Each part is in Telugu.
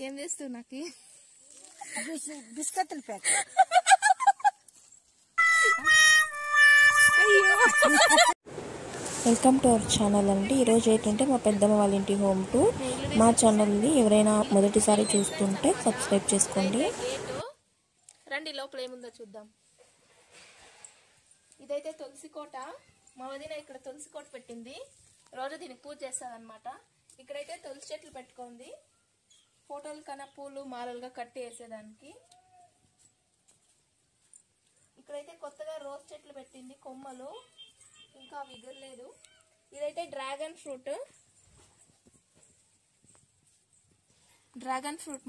ఏం చేస్తావు నాకు బిస్కెట్ల packet. Welcome to our channel అండి. ఈరోజు ఏంటంటే మా పెద్దమ్మ వాళ్ళ ఇంటి హోమ్ టూర్. మా ఛానల్ని ఎవరైనా మొదటిసారి చూస్తుంటే సబ్స్క్రైబ్ చేసుకోండి. రండి లోపల ఏముందో చూద్దాం. ఇదైతే తులసి కోట. మా వదిన ఇక్కడ తులసి కోట పెట్టింది. రోజు దీనికి పూజ చేస్తారనమాట. ఇక్కడైతే తులసి చెట్లు పెట్టుకుంది. ఫోటోలు కన్నా పూలు మాలలుగా కట్టి వేసేదానికి. ఇక్కడైతే కొత్తగా రోజ్ చెట్లు పెట్టింది, కొమ్మలు ఇంకా విగరలేదు. ఇదైతే డ్రాగన్ ఫ్రూట్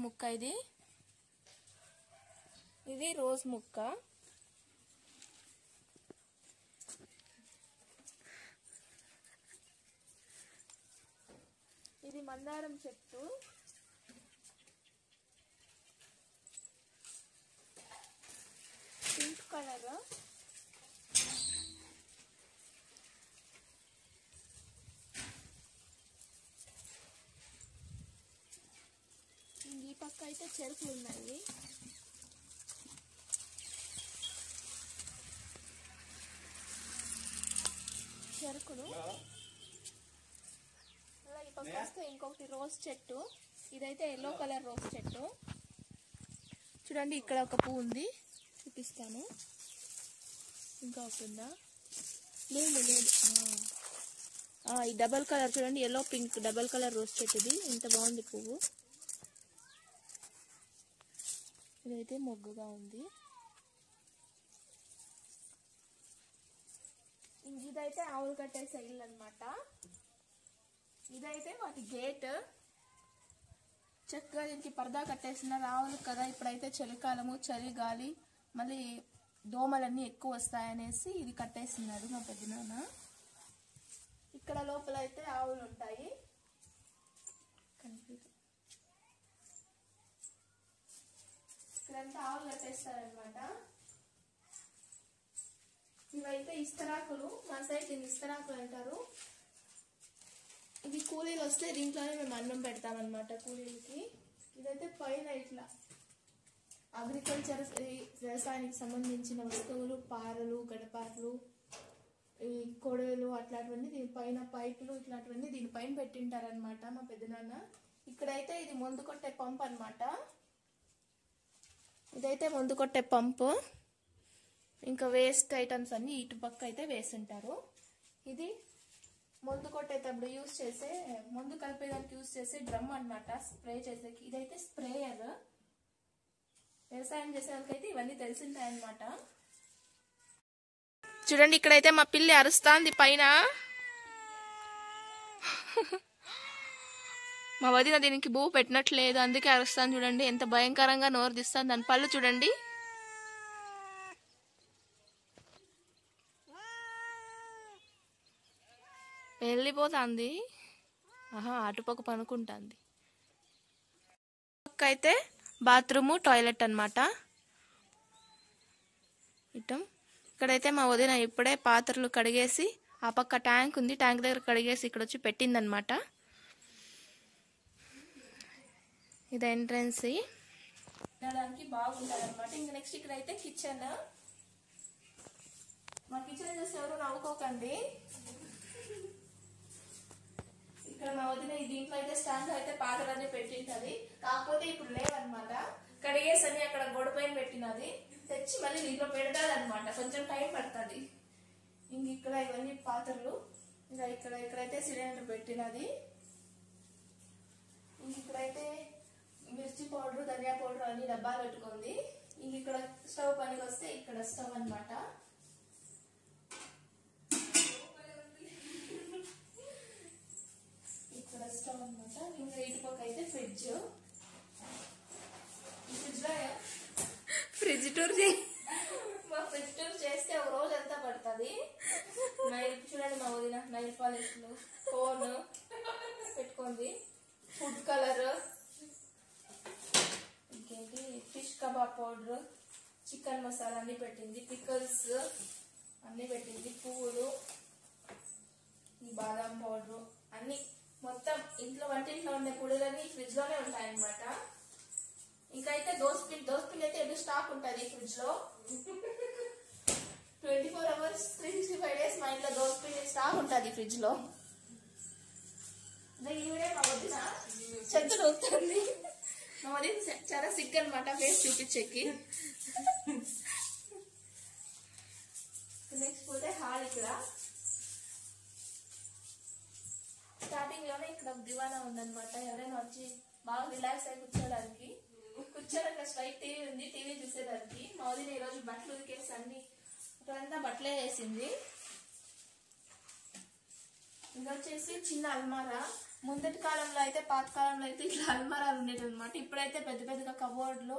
ముక్క. ఇది రోజ్ ముక్క. ఇది మందారం చెట్టు. Pink colour. ఈ పక్క అయితే చెరుకులు ఉన్నాయి. చెరుకులు అలా ఈ పక్క వస్తే ఇంకొకటి రోజ్ చెట్టు. ఇదైతే ఎల్లో కలర్ రోజ్ చెట్టు. చూడండి, ఇక్కడ ఒక పువ్వు ఉంది, చూపిస్తాను. ఇంకా ఉందా? లేదు. ఈ డబల్ కలర్ చూడండి, yellow pink double colour rose చెట్టుది. ఇంత బాగుంది పువ్వు. ఇదైతే మొగ్గుగా ఉంది. ఇదైతే ఆవులు కట్టేసే ఇల్లు అనమాట. ఇదైతే వాటి గేట్. చక్కగా దీనికి పరదా కట్టేస్తున్నారు. ఆవులు కదా, ఇప్పుడైతే చలికాలము, చలి గాలి, మళ్ళీ దోమలన్నీ ఎక్కువ వస్తాయనేసి ఇది కట్టేస్తున్నారు మా పెద్దనాన్న. ఇక్కడ లోపల అయితే ఆవులు ఉంటాయి. ఇక్కడంతా ఆవులు కట్టేస్తారనమాట. ఇవైతే ఇస్తరాకులు. మా సైడ్ దీన్ని ఇస్తరాకులు అంటారు. ఇవి కూలీలు వస్తే దీంట్లోనే మేము అన్నం పెడతామన్నమాట కూలీలకి. ఇదైతే పైన ఇట్లా అగ్రికల్చర్, వ్యవసాయానికి సంబంధించిన వస్తువులు, పారలు, గడపారలు, ఈ కొడవలు అట్లాంటివన్నీ దీనిపైన, పైపులు ఇట్లాంటివన్నీ దీనిపైన పెట్టింటారనమాట మా పెద్దనాన్న. ఇక్కడైతే ఇది మందు కొట్టే పంప్ అనమాట. ఇదైతే మందు కొట్టే పంపు. ఇంకా వేస్ట్ ఐటమ్స్ అన్ని ఇటు పక్క అయితే వేస్తుంటారు. ఇది మందు కొట్టేటప్పుడు యూజ్ చేసే, మందు కలిపేదానికి యూజ్ చేసే డ్రమ్ అనమాట, స్ప్రే చేసేకి. ఇదైతే స్ప్రేయర్. వ్యవసాయం చేసే వాళ్ళకైతే ఇవన్నీ తెలిసింటాయన్నమాట. చూడండి, ఇక్కడైతే మా పిల్లి అరుస్తాంది పైన. మా వదిన దీనికి భూ పెట్టినట్లేదు, అందుకే అరుస్తాను. చూడండి ఎంత భయంకరంగా నోరు తీస్తాను. దాని పళ్ళు చూడండి. వెళ్ళిపోతుంది. అటుపక్క పనుకుంటుంది. పక్క అయితే బాత్రూము, టాయిలెట్ అనమాట. ఇక్కడైతే మా వదిన ఇప్పుడే పాత్రలు కడిగేసి, ఆ పక్క ట్యాంక్ ఉంది, ట్యాంక్ దగ్గర కడిగేసి ఇక్కడ వచ్చి పెట్టిందనమాట. ఇది ఎంట్రన్స్. తినడానికి బాగుంటుంది అనమాట. ఇంకా నెక్స్ట్ ఇక్కడైతే కిచెన్. మా కిచెన్ చూసి ఎవరు నవ్వుకోకండి. ఇక్కడ మా వదిన దీంట్లో అయితే స్టాండ్ అయితే పాత్రలన్నీ పెట్టింటది. కాకపోతే ఇప్పుడు లేవన్నమాట. కడిగేసి అని అక్కడ గొడవ పైన పెట్టినది తెచ్చి మళ్ళీ దీంట్లో పెడతాది అనమాట. కొంచెం టైం పడుతుంది. ఇంక ఇక్కడ ఇవన్నీ పాత్రలు. ఇంకా ఇక్కడైతే సిలిండర్ పెట్టినది. ఇంక ఇక్కడైతే మిర్చి పౌడర్, ధనియా పౌడర్ అన్ని డబ్బాలు పెట్టుకుంది. ఇంక ఇక్కడ స్టవ్ పనికి వస్తే ఇక్కడ స్టవ్ అనమాట. ఇక్కడ స్టవ్ అనమాట. ఇంకా ఇటు పక్క అయితే ఫ్రిడ్జ్. ఫ్రిడ్జ్ టూర్ మా ఫ్రిడ్జ్ టూర్ చేస్తే ఒక రోజు అంతా పడుతుంది. చూడండి, మా వదిన నైల్ పాలిష్లు, ఫోన్ పెట్టుకుంది, ఫుడ్ కలర్, ఇంకేంటి fish kebab powder, chicken masala అన్ని పెట్టింది, పికల్స్ అన్ని పెట్టింది, పువ్వులు, ఈ బాదం పౌడర్ అన్ని మొత్తం ఇంట్లో వంటింట్లో ఉండే పొడులన్నీ ఫ్రిడ్జ్ లోనే ఉంటాయన్నమాట. ఉంటుంది ఫ్రిడ్జ్ లో. 24 hours 365 days మా ఇంట్లో దోశ పిండి స్టాక్ ఉంటుంది ఫ్రిడ్జ్ లో. ఈవిడే మా వదిన చెత్తలు అవుతుంది. మా వదిన చాలా సిక్ అనమాట ఫేస్ చూపించేకి. నెక్స్ట్ పోతే హాల్. ఇక్కడ స్టార్టింగ్ లోనే ఇక్కడ దివానా ఉందన్నమాట. ఎవరైనా వచ్చి బాగా రిలాక్స్ అయి కూర్చోడానికి. కూర్చోడానికి స్ట్రైట్ టీవీ ఉంది, టీవీ చూసేదానికి. మా వదిన ఈ రోజు బట్టలు ఉదికేసి అన్ని ఇక్కడంతా బట్టలే వేసింది. ఇది వచ్చేసి చిన్న అల్మారా. ముందటి కాలంలో అయితే, పాత కాలంలో అయితే ఇట్లా అల్మారాలు ఉండేది అనమాట. ఇప్పుడైతే పెద్ద పెద్దగా కబోర్డ్లు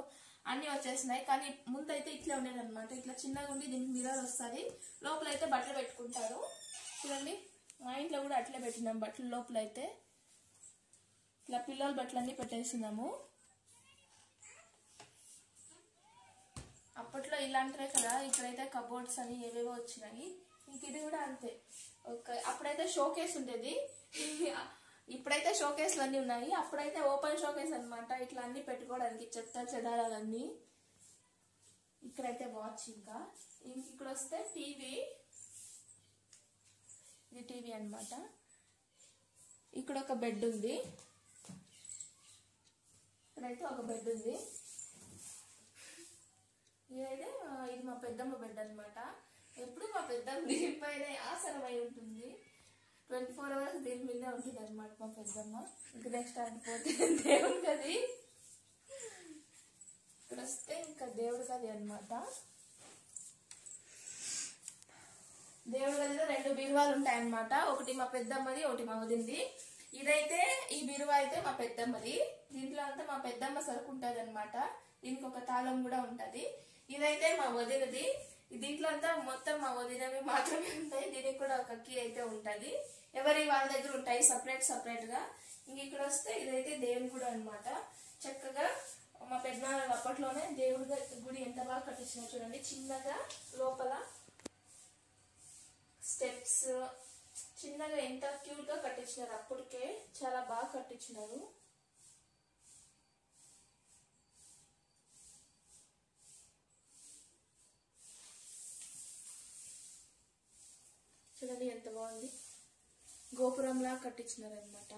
అన్ని వచ్చేసినాయి, కానీ ముందు అయితే ఇట్లా ఉండేది అనమాట. ఇట్లా చిన్నగా ఉండి దీనికి మిర్రర్ వస్తుంది. లోపల అయితే బట్టలు పెట్టుకుంటారు. చూడండి, మా ఇంట్లో కూడా అట్లే పెట్టినాం బట్టలు. లోపల అయితే ఇట్లా పిల్లల బట్టలన్నీ పెట్టేసినాము. అప్పట్లో ఇలాంటివే కదా, ఇక్కడైతే కబోర్డ్స్ అని ఏవేవో వచ్చినాయి. ఇంక ఇది కూడా అంతే. అప్పుడైతే షోకేస్ ఉండేది, ఇప్పుడైతే షోకేస్లు అన్నీ ఉన్నాయి. అప్పుడైతే ఓపెన్ షోకేస్ అనమాట, ఇట్లా అన్ని పెట్టుకోవడానికి చెత్త చెదారాలన్నీ. ఇక్కడైతే వాచ్. ఇంకా ఇక్కడ వస్తే టీవీ. ఇది టీవీ అనమాట. ఇక్కడ ఒక బెడ్ ఉంది. ఇక్కడైతే ఒక బెడ్ ఉంది. ఇదైతే ఇది మా పెద్దమ్మ బెడ్ అనమాట. ఎప్పుడు మా పెద్దమ్మ దీనిపైన ఆసనమై ఉంటుంది. 24 hours దీని మీదే ఉంటుంది అనమాట మా పెద్దమ్మ. ఇంక నెక్స్ట్ ఆడిపోతే దేవుడి గది. ఇక్కడ వస్తే ఇంకా దేవుడి గది అనమాట. దేవుడి గదిలో 2 బీరువాలు ఉంటాయన్నమాట. ఒకటి మా పెద్దమ్మది, ఒకటి మా వదింది. ఇదైతే ఈ బీరువా అయితే మా పెద్దమ్మది. దీంట్లో అంతా మా పెద్దమ్మ సరుకు ఉంటుంది అనమాట. దీనికి ఒక తాళం కూడా ఉంటది. ఇదైతే మా వదినది. దీంట్లో అంతా మొత్తం మా వదినవి మాత్రమే ఉంటాయి. దీనికి కూడా ఒక కీ అయితే ఉంటది. ఎవరి వాళ్ళ దగ్గర ఉంటాయి సపరేట్ గా. ఇంక ఇక్కడ వస్తే ఇదైతే దేవుడి గుడి అనమాట. చక్కగా మా పెద్దనాన్న అప్పట్లోనే దేవుడి గుడి ఎంత బాగా కట్టించినా చూడండి. చిన్నగా లోపల స్టెప్స్ చిన్నగా ఎంత క్యూట్ గా కట్టించినారు. అప్పటికే చాలా బాగా కట్టించినారు. చూడండి ఎంత బాగుంది. గోపురంలా కట్టించినారు అనమాట.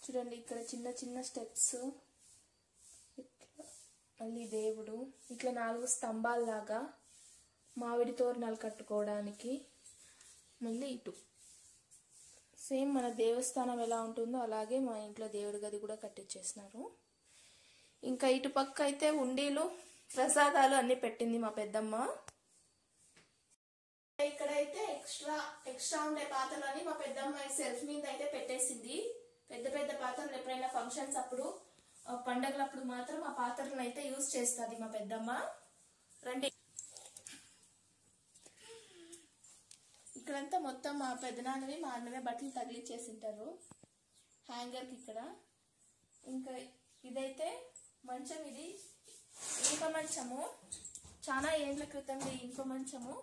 చూడండి ఇక్కడ చిన్న చిన్న స్టెప్స్. మళ్ళీ దేవుడు ఇట్లా 4 స్తంభాల్లాగా మామిడి తోరణాలు కట్టుకోవడానికి. మళ్ళీ ఇటు సేమ్ మన దేవస్థానం ఎలా ఉంటుందో అలాగే మా ఇంట్లో దేవుడి గది కూడా కట్టించేసినారు. ఇంకా ఇటు పక్క అయితే ఉండీలు, ప్రసాదాలు అన్ని పెట్టింది మా పెద్దమ్మ. ఇక్కడైతే ఎక్స్ట్రా ఉండే పాత్రలని మా పెద్దమ్మ సెల్ఫ్ మీద అయితే పెట్టేసింది. పెద్ద పెద్ద పాత్రలు ఎప్పుడైనా ఫంక్షన్స్ అప్పుడు, పండగలప్పుడు మాత్రం ఆ పాత్రలను అయితే యూజ్ చేస్తుంది మా పెద్దమ్మ. రండి, ఇక్కడంతా మొత్తం మా పెద్దనాన్నవి మా అన్నవే బట్టలు తగిలిచ్చేసింటారు హ్యాంగర్కి ఇక్కడ. ఇంకా ఇదైతే మంచం. ఇది ఇనుప మంచము. చాలా ఏళ్ల క్రితం ఇనుప మంచము.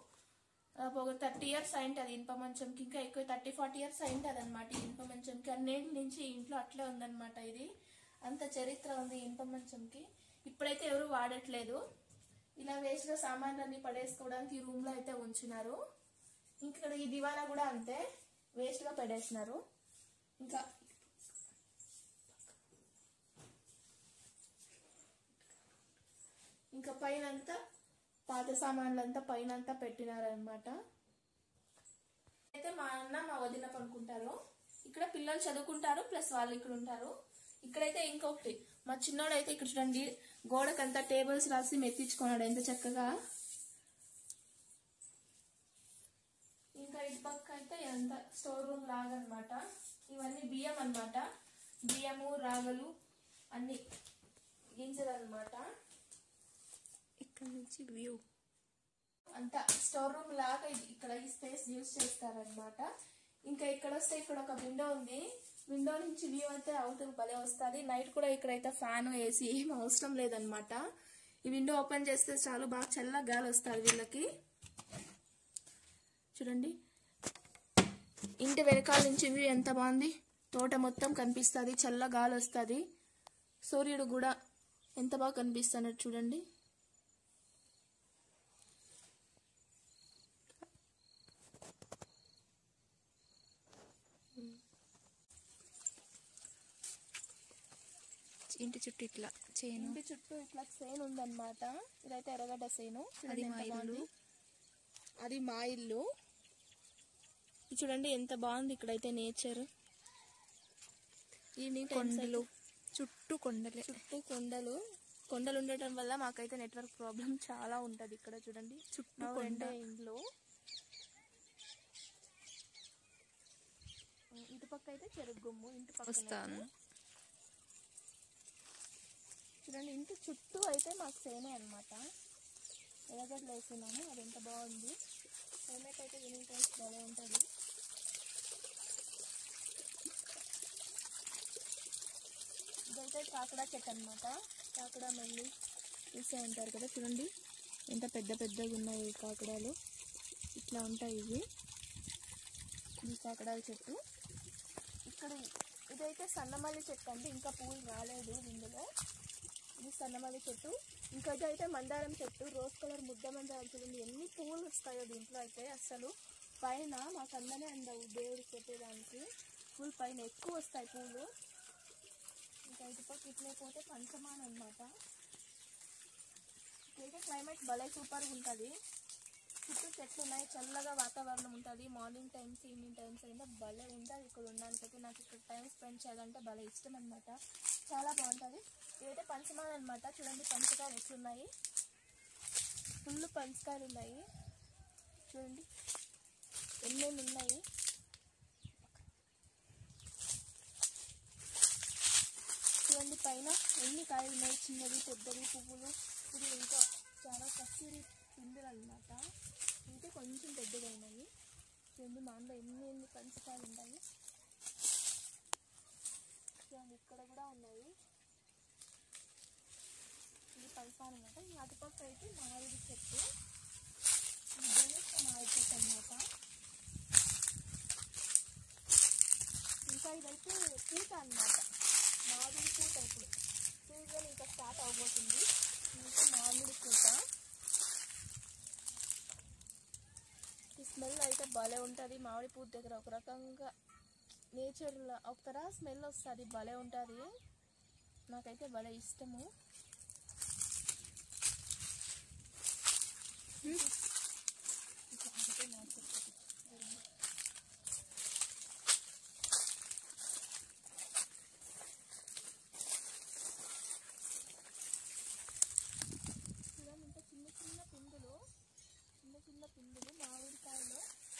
ఒక 30 years అయింటది ఇనుప మంచంకి. ఇంకా ఎక్కువ 30-40 years అయింటది అనమాట ఇనుప మంచంకి. అన్నేళ్ళ నుంచి ఇంట్లో అట్లే ఉందన్నమాట. ఇది అంత చరిత్ర ఉంది ఇనుప మంచంకి. ఇప్పుడైతే ఎవరు వాడట్లేదు. ఇలా వేస్ట్ గా సామాన్లు అన్ని పడేసుకోవడానికి ఈ రూమ్ లో అయితే ఉంచినారు. ఇక్కడ ఈ దివానా కూడా అంతే, వేస్ట్ గా పడేసినారు. ఇంకా పైనంతా పాత సామాన్లంతా పైనంతా పెట్టినారనమాట. అయితే మా అన్న మా వదిన పనుకుంటారు. ఇక్కడ పిల్లలు చదువుకుంటారు, ప్లస్ వాళ్ళు ఇక్కడ ఉంటారు. ఇక్కడైతే ఇంకొకటి మా చిన్నోడైతే ఇక్కడ చూడండి గోడకంతా టేబుల్స్ రాసి మెత్తించుకున్నాడు ఎంత చక్కగా. ఇంకా ఇటు పక్క అయితే ఎంత స్టోర్ రూమ్ లాగా అనమాట. ఇవన్నీ బియ్యం అనమాట. బియ్యము, రాగలు అన్ని గింజలు అనమాట. ఇక్కడ నుంచి వ్యూ అంతా స్టోర్ రూమ్ లాగా ఇక్కడ ఈ స్పేస్ యూజ్ చేస్తారనమాట. ఇంకా ఇక్కడ వస్తే ఇక్కడ ఒక విండో ఉంది. విండో నుంచి వ్యూ అయితే అవుట్ భలే వస్తుంది. నైట్ కూడా ఇక్కడైతే ఫ్యాన్, ఏసీ ఏం అవసరం లేదనమాట. ఈ విండో ఓపెన్ చేస్తే చాలు బాగా చల్ల గాలి వస్తుంది వీళ్ళకి. చూడండి ఇంటి వెనకాల నుంచి వ్యూ ఎంత బాగుంది. తోట మొత్తం కనిపిస్తుంది, చల్ల గాలి వస్తుంది. సూర్యుడు కూడా ఎంత బాగా కనిపిస్తున్నాడు చూడండి. ఇంటి చుట్టూ ఇట్లా చేను, ఇంటి చుట్టూ ఇట్లా సేను ఉందన్నమాట. ఇదైతే ఎర్రగడ్డ సేను. అది మా ఇల్లు. అది మా ఇల్లు. చూడండి ఎంత బాగుంది ఇక్కడైతే నేచర్. ఈవినింగ్ కొండలు, చుట్టూ కొండలే. చుట్టూ కొండలు ఉండటం వల్ల మాకైతే నెట్వర్క్ ప్రాబ్లం చాలా ఉంటది. ఇక్కడ చూడండి చుట్టూ రెండే ఇండ్లు. ఇటుపక్క అయితే చెరుకు గుమ్ము, ఇంటి పక్క వస్తాను. చూడండి ఇంటి చుట్టూ అయితే మాకు సేనే అనమాట. ఎర్రగడ్డలు వేస్తున్నాము. అది ఎంత బాగుంది. క్లైమేట్ అయితే ఈవినింగ్ టైమ్స్ బాగా ఉంటుంది. ఇదైతే కాకడా చెట్టు అనమాట. కాకడా మళ్ళీ చూసే ఉంటారు కదా, చూడండి ఎంత పెద్దగా ఉన్నాయి ఈ కాకడాలు. ఇట్లా ఉంటాయి ఇవి. ఈ కాకడాల చెట్టు. ఇక్కడ ఇదైతే సన్నమల్లి చెట్టు అండి. ఇంకా పూలు రాలేదు ఇందులో. ఇది సన్నమల్లి చెట్టు. ఇంకా ఇదైతే మందారం చెట్టు, రోజ్ కలర్ ముద్ద మందారం. చూడండి ఎన్ని పువ్వులు వస్తాయో దీంట్లో అయితే. అసలు పైన మాకు అందనే అందవు దేవుడికి పెట్టేదానికి. ఫుల్ పైన ఎక్కువ వస్తాయి పూలు. ఇంకా ఇటుపక్క ఇట్లే పోతే పంచమాన్ అనమాట. ఇట్లయితే క్లైమేట్ భలే సూపర్గా ఉంటుంది. చుట్టూ చెట్లు ఉన్నాయి, చల్లగా వాతావరణం ఉంటుంది. మార్నింగ్ టైమ్స్ ఈవినింగ్ టైమ్స్ అయినా భలే ఉంటుంది ఇక్కడ ఉండడానికైతే. నాకు ఇక్కడ టైం స్పెండ్ చేయాలంటే భలే ఇష్టం అనమాట. చాలా బాగుంటుంది. ఇదైతే పంచమాన్ అనమాట. చూడండి పంచకాయలు ఎట్లున్నాయి. ఫుల్ పంచకాయలు ఉన్నాయి. చూడండి ఎన్నేమి ఉన్నాయి. చూడండి పైన ఎన్ని కాయలు ఉన్నాయి, చిన్నవి పెద్దవి పువ్వులు. ఇది ఇంకా చాలా కస్తూరి పిందులు అనమాట. అయితే కొంచెం పెద్దగా ఉన్నాయి. చూడండి మా అందులో ఎన్ని పంచకాయలు ఉన్నాయి. చూడండి ఇక్కడ కూడా ఉన్నాయి. ఇది పంచాను అనమాట. ఈ అటుపక్క అయితే మామిడి చెట్టు, మామిడి చెట్టు అనమాట. ఇంకా ఇదైతే పూత అనమాట. మామిడి పూత ఇప్పుడు సీజన్ ఇంకా స్టార్ట్ అవబోతుంది. ఇంకా మామిడి పూత. ఈ స్మెల్ అయితే భలే ఉంటుంది. మామిడి పూత దగ్గర ఒక రకంగా నేచర్లో ఒక స్మెల్ వస్తుంది. భలే ఉంటుంది. నాకైతే భలే ఇష్టము. చిన్న పిందులు మామిడికాయలు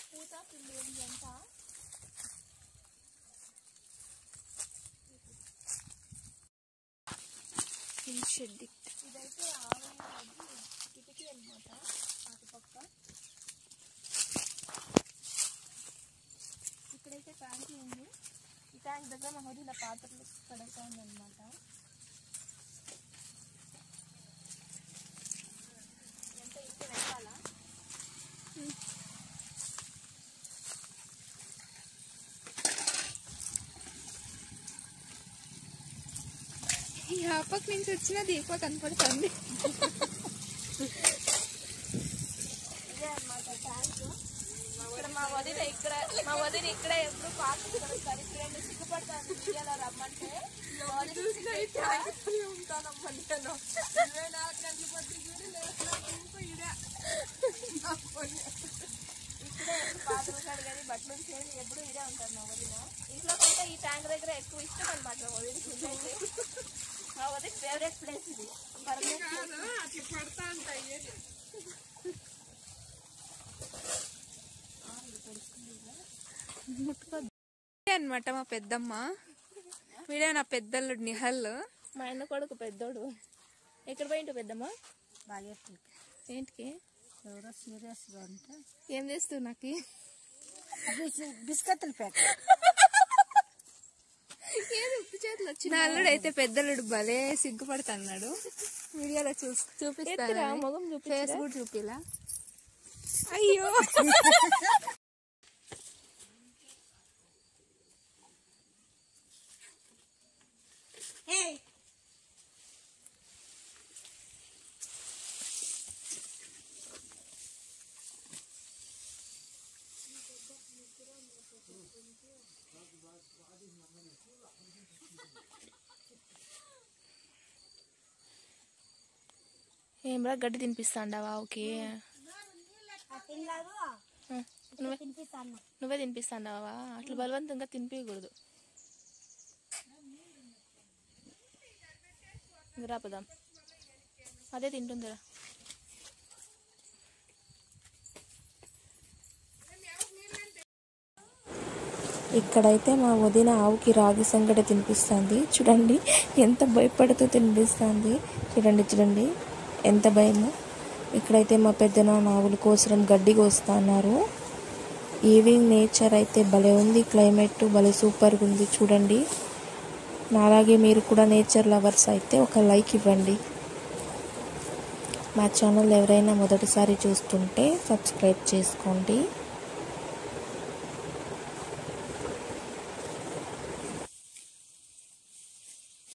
పూత పిందులు ఇదంతా. ఇదైతే ఆవు కిటికీ అనమాట. అటుపక్క ఇక్కడైతే ట్యాంక్ ఉంది. ఈ ట్యాంక్ దగ్గర మా హోటల్ పాత్రలు కడుగుతా ఉందన్నమాట. ఎంత ఇంటి వెనకాల ఈ ఆపక్ నుంచి వచ్చిన దీప కనపడుతుంది. ఇదే అనమాట ట్యాంక్. ఇక్కడ మా వదిన ఇక్కడ ఎప్పుడు పాత్రలు కడుగుతారు. ఇక్కడ సిగ్గుపడతాను ఇయ్యాల రమ్మంటే. ఇక్కడే పాత్రలు కడగని బట్టలు చేసి ఎప్పుడు ఇదే ఉంటారు మా వదిన. ఇంట్లో కంటే ఈ ట్యాంక్ దగ్గర ఎక్కువ ఇష్టం అనమాట మా వదిన. మా వదిన ఫేవరెట్ ప్లేస్ ఇది. అనమాట మా పెద్దమ్మ. వీడే నా పెద్దల్లుడు నిహల్. మా అన్న కొడుకు పెద్దోడు. ఎక్కడ పోయింటో పెద్దమ్మ? ఏంటికి? ఎవరో సీరియస్గా ఉంటే ఏం చేస్తావు? నాకు బిస్కెట్లు పెట్ట ఉప్పు చేతులు వచ్చి. నా అల్లుడు అయితే పెద్దల్లుడు భలే సిగ్గుపడుతున్నాడు. వీడియోలో చూపిస్తాను. మొగం ఫేస్ కూడా చూపిలా. అయ్యో ఏమరా గడ్డి తినిపిస్తాండావా? ఓకే, నువ్వే తినిపిస్తాండావా? అట్లా బలవంతంగా తినిపించకూడదు. రాపదాం, అదే తింటుందిరా. ఇక్కడైతే మా వదిన ఆవుకి రాగి సంగటి తినిపిస్తుంది. చూడండి ఎంత భయపడుతూ తినిపిస్తుంది. చూడండి ఎంత భయమో. ఇక్కడైతే మా పెద్దనాన్న ఆవుల కోసం గడ్డి కోస్తున్నారు. ఈవినింగ్ నేచర్ అయితే భలే ఉంది. క్లైమేట్ భలే సూపర్గా ఉంది. చూడండి, నాలాగే మీరు కూడా నేచర్ లవర్స్ అయితే ఒక లైక్ ఇవ్వండి. మా ఛానల్ ఎవరైనా మొదటిసారి చూస్తుంటే సబ్స్క్రైబ్ చేసుకోండి.